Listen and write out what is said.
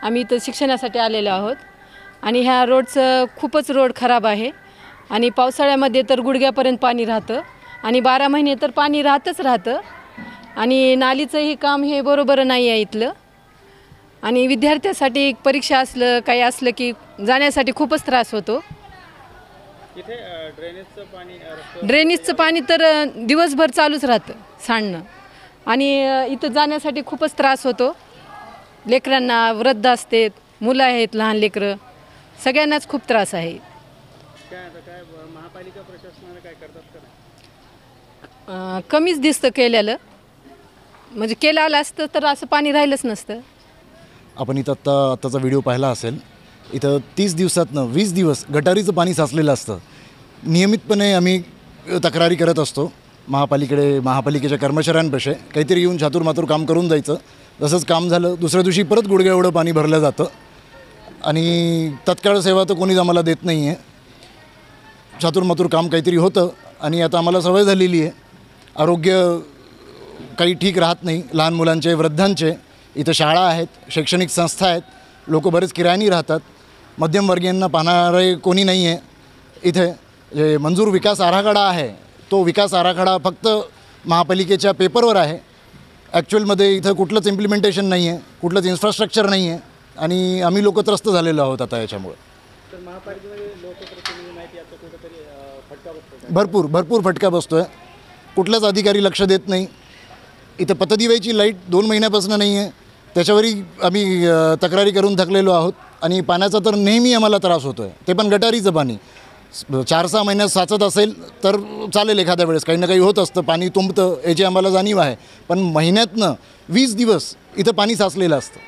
आम्ही इथं शिक्षणासाठी आलेलो आहोत आणि ह्या रोडचं खूपच रोड खराब आहे आणि पावसाळ्यामध्ये तर गुडघ्यापर्यंत पाणी राहतं आणि 12 महिने तर पाणी राहतं आणि नालीचंही काम हे बरोबर नाही आहे इथलं आणि विद्यार्थ्यासाठी परीक्षा असलं काही असलं की जाण्यासाठी खूपच त्रास होतो। इथे ड्रेनेजचं पाणी तर दिवसभर चालूच राहतं सांडणं आणि इथं जाण्यासाठी खूपच त्रास होतो। लेकरांना, वृद्ध असते, मुलं आहेत, लहान लेकरं, सगळ्यांनाच खूप त्रास आहे। काय महापालिका प्रशासनाने काय करतात का? कमीच दिसतं केलेलं, म्हणजे केलं आलं असतं तर असं पाणी राहिलंच नसतं। आपण इथं आत्ताचा व्हिडिओ पाहिला असेल, इथं 30 दिवसातनं 20 दिवस गटारीचं पाणी साचलेलं असतं। नियमितपणे आम्ही तक्रारी करत असतो महापालिकेच्या कर्मचाऱ्यांपाशी, काहीतरी येऊन चातुरमातुर काम करून जायचं। तसंच काम झालं, दुसऱ्या दिवशी परत गुडघ्या एवढं पाणी भरलं जातं आणि तत्काळ सेवा तर कोणीच आम्हाला देत नाही आहे। चातुरमातुर काम काहीतरी होतं आणि आता आम्हाला सवय झालेली आहे। आरोग्य काही ठीक राहत नाही, लहान मुलांचे, वृद्धांचे। इथं शाळा आहेत, शैक्षणिक संस्था आहेत, लोक बरेच किरायानी राहतात, मध्यमवर्गीयांना पाहणारे कोणी नाही आहे। इथे जे मंजूर विकास आराखडा आहे तो विकास आराखडा फक्त महापालिकेच्या पेपरवर आहे, ॲक्च्युअलमध्ये इथं कुठलंच इम्प्लिमेंटेशन नाही आहे, कुठलंच इन्फ्रास्ट्रक्चर नाही आहे आणि आम्ही लोक त्रस्त झालेलो आहोत आता याच्यामुळे। तर महापालिकेमध्ये लोकप्रतिनिधी नाहीत याचा कुठेतरी फटका बसतो? भरपूर फटका बसतो आहे। कुठलाच अधिकारी लक्ष देत नाही। इथं पतदिव्याची लाईट 2 महिन्यापासून नाही आहे, त्याच्यावरही आम्ही तक्रारी करून थकलेलो आहोत आणि पाण्याचा तर नेहमी आम्हाला त्रास होतो आहे, ते पण गटारीचं पाणी 4-6 महिन्यात साचत असेल तर चालेल, एखाद्या वेळेस काही ना काही होत असतं, पाणी तुंबतं, याची आम्हाला जाणीव आहे, पण महिन्यातनं 20 दिवस इथं पाणी साचलेलं असतं।